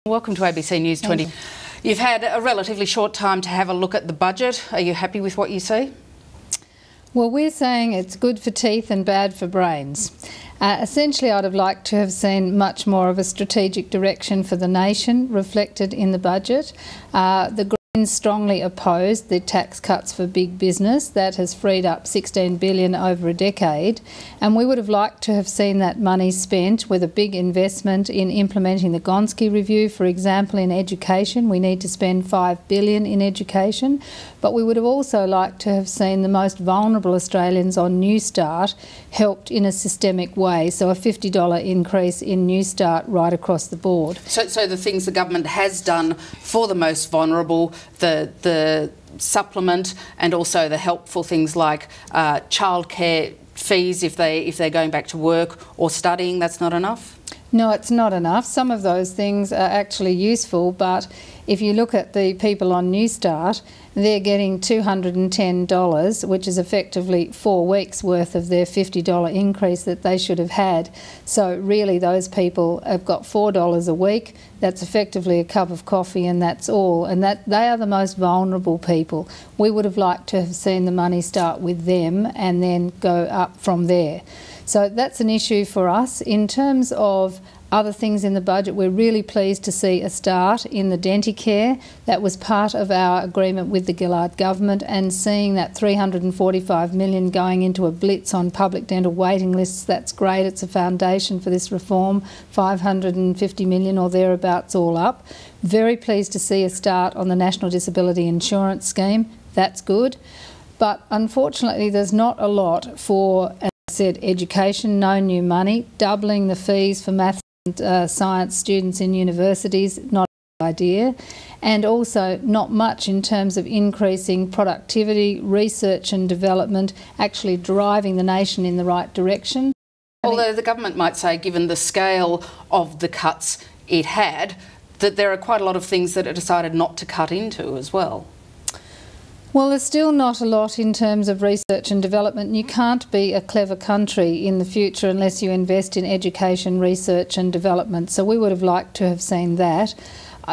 Welcome to ABC News 20. You've had a relatively short time to have a look at the budget. Are you happy with what you see? Well, we're saying it's good for teeth and bad for brains. Essentially, I'd have liked to have seen much more of a strategic direction for the nation reflected in the budget. The Greens strongly opposed the tax cuts for big business. That has freed up $16 billion over a decade, and we would have liked to have seen that money spent with a big investment in implementing the Gonski Review. For example, in education, we need to spend $5 billion in education, but we would have also liked to have seen the most vulnerable Australians on Newstart helped in a systemic way, so a $50 increase in Newstart right across the board. So the things the government has done for the most vulnerable, the supplement, and also the helpful things like childcare fees if they're going back to work or studying, that's not enough? No, it's not enough. Some of those things are actually useful, but if you look at the people on Newstart, they're getting $210, which is effectively 4 weeks' worth of their $50 increase that they should have had. So really those people have got $4 a week. That's effectively a cup of coffee, and that's all. And they are the most vulnerable people. We would have liked to have seen the money start with them and then go up from there. So that's an issue for us. In terms of other things in the budget, we're really pleased to see a start in the Denticare. That was part of our agreement with the Gillard government, and seeing that $345 million going into a blitz on public dental waiting lists, that's great. It's a foundation for this reform, $550 million or thereabouts all up. Very pleased to see a start on the National Disability Insurance Scheme. That's good. But unfortunately, there's not a lot for, as I said, education, no new money, doubling the fees for maths and science students in universities, not a good idea, and also not much in terms of increasing productivity, research and development, actually driving the nation in the right direction. Although the government might say, given the scale of the cuts it had, that there are quite a lot of things that it decided not to cut into as well. Well, there's still not a lot in terms of research and development. You can't be a clever country in the future unless you invest in education, research and development. So we would have liked to have seen that.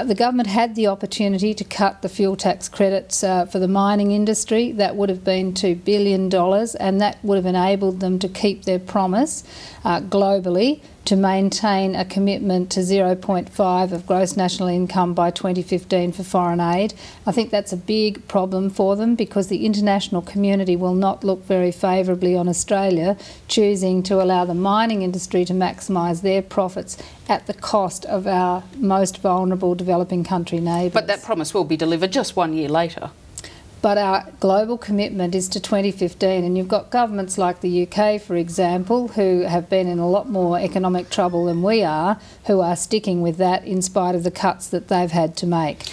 The government had the opportunity to cut the fuel tax credits for the mining industry. That would have been $2 billion, and that would have enabled them to keep their promise globally to maintain a commitment to 0.5 of gross national income by 2015 for foreign aid. I think that's a big problem for them, because the international community will not look very favourably on Australia choosing to allow the mining industry to maximise their profits at the cost of our most vulnerable developing country neighbours. But that promise will be delivered just 1 year later. But our global commitment is to 2015, and you've got governments like the UK, for example, who have been in a lot more economic trouble than we are, who are sticking with that in spite of the cuts that they've had to make.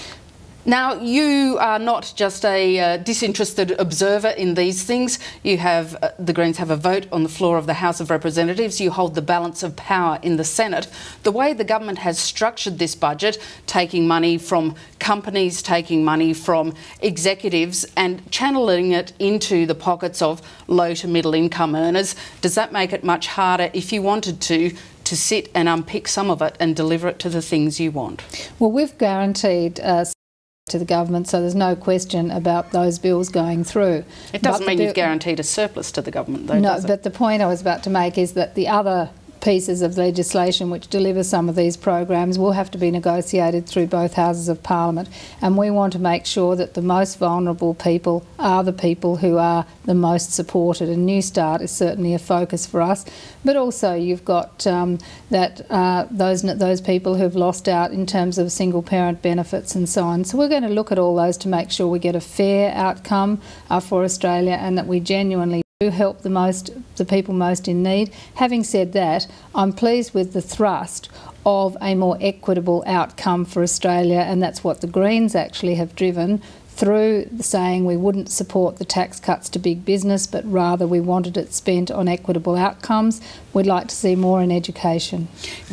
Now, you are not just a disinterested observer in these things. You have, the Greens have a vote on the floor of the House of Representatives. You hold the balance of power in the Senate. The way the government has structured this budget, taking money from companies, taking money from executives and channeling it into the pockets of low to middle income earners, does that make it much harder, if you wanted to sit and unpick some of it and deliver it to the things you want? Well, we've guaranteed to the government, so there's no question about those bills going through. It doesn't mean you've guaranteed a surplus to the government, though, no, does it? But the point I was about to make is that the other pieces of legislation which deliver some of these programs will have to be negotiated through both houses of Parliament, and we want to make sure that the most vulnerable people are the people who are the most supported, and Newstart is certainly a focus for us. But also you've got those people who've lost out in terms of single parent benefits and so on. So we're going to look at all those to make sure we get a fair outcome for Australia, and that we genuinely help the people most in need. Having said that, I'm pleased with the thrust of a more equitable outcome for Australia, and that's what the Greens actually have driven through saying we wouldn't support the tax cuts to big business, but rather we wanted it spent on equitable outcomes. We'd like to see more in education.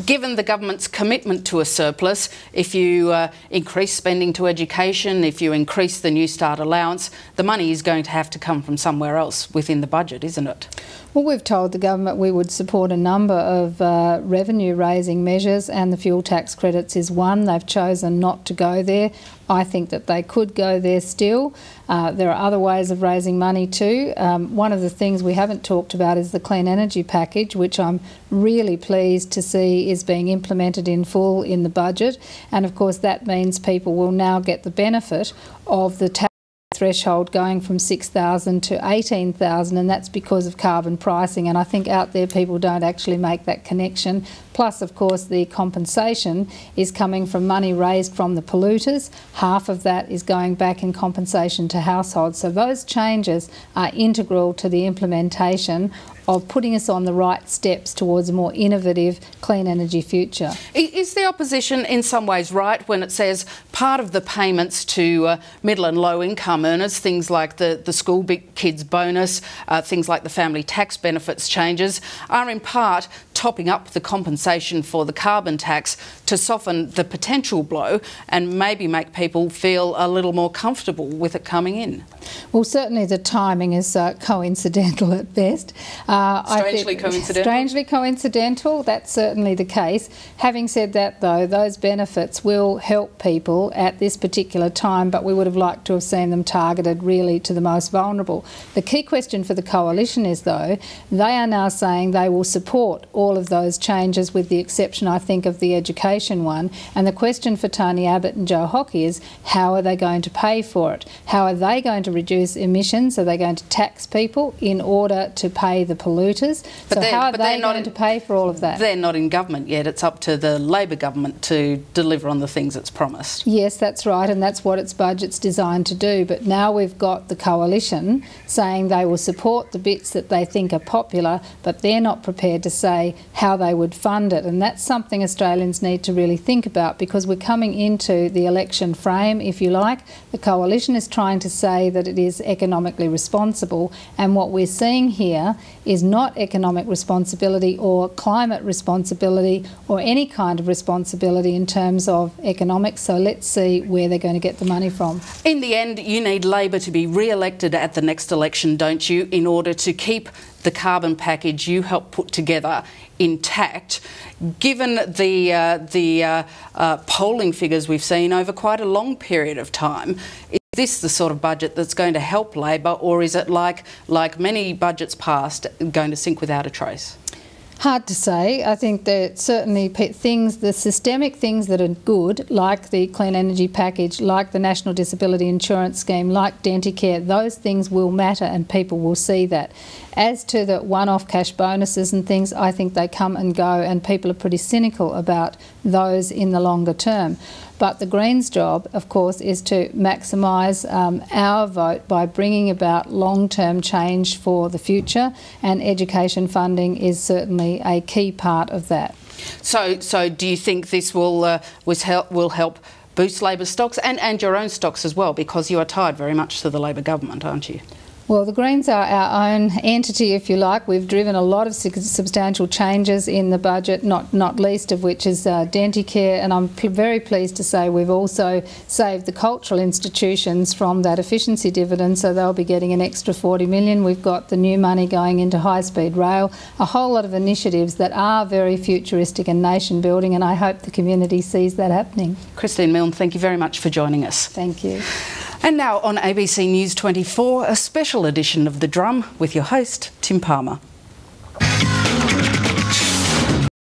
Given the government's commitment to a surplus, if you increase spending to education, if you increase the New Start allowance, the money is going to have to come from somewhere else within the budget, isn't it? Well, we've told the government we would support a number of revenue-raising measures, and the fuel tax credits is one. They've chosen not to go there. I think that they could go there still. There are other ways of raising money too. One of the things we haven't talked about is the clean energy package, which I'm really pleased to see is being implemented in full in the budget. And of course that means people will now get the benefit of the tax threshold going from 6,000 to 18,000, and that's because of carbon pricing. And I think out there people don't actually make that connection. Plus, of course, the compensation is coming from money raised from the polluters. Half of that is going back in compensation to households. So those changes are integral to the implementation of putting us on the right steps towards a more innovative, clean energy future. Is the opposition in some ways right when it says part of the payments to middle and low income earners, things like the school kids bonus, things like the family tax benefits changes, are in part topping up the compensation for the carbon tax to soften the potential blow and maybe make people feel a little more comfortable with it coming in? Well, certainly the timing is coincidental at best. Strangely coincidental? Strangely coincidental, that's certainly the case. Having said that though, those benefits will help people at this particular time, but we would have liked to have seen them targeted really to the most vulnerable. The key question for the Coalition is though, they are now saying they will support all of those changes with the exception, I think, of the education one. And the question for Tony Abbott and Joe Hockey is, how are they going to pay for it? How are they going to reduce emissions? Are they going to tax people in order to pay the polluters? So how are they going to pay for all of that? They're not in government yet. It's up to the Labor government to deliver on the things it's promised. Yes, that's right, and that's what its budget's designed to do. But now we've got the Coalition saying they will support the bits that they think are popular, but they're not prepared to say how they would fund it. And that's something Australians need to really think about, because we're coming into the election frame, if you like. The Coalition is trying to say that it is economically responsible, and what we're seeing here is not economic responsibility or climate responsibility or any kind of responsibility in terms of economics. So let's see where they're going to get the money from. In the end, you need Labor to be re-elected at the next election, don't you, in order to keep the carbon package you helped put together intact. Given the polling figures we've seen over quite a long period of time, is this the sort of budget that's going to help Labor, or is it like many budgets past, going to sink without a trace? Hard to say. I think that certainly things, the systemic things that are good, like the clean energy package, like the National Disability Insurance Scheme, like Denticare, those things will matter and people will see that. As to the one-off cash bonuses and things, I think they come and go, and people are pretty cynical about those in the longer term. But the Greens' job, of course, is to maximise our vote by bringing about long-term change for the future, and education funding is certainly a key part of that. So do you think this will help boost Labor stocks and your own stocks as well, because you are tied very much to the Labor government, aren't you? Well, the Greens are our own entity, if you like. We've driven a lot of substantial changes in the budget, not least of which is Denticare, and I'm very pleased to say we've also saved the cultural institutions from that efficiency dividend, so they'll be getting an extra $40 million. We've got the new money going into high-speed rail, a whole lot of initiatives that are very futuristic and nation-building, and I hope the community sees that happening. Christine Milne, thank you very much for joining us. Thank you. And now on ABC News 24, a special edition of The Drum with your host, Tim Palmer.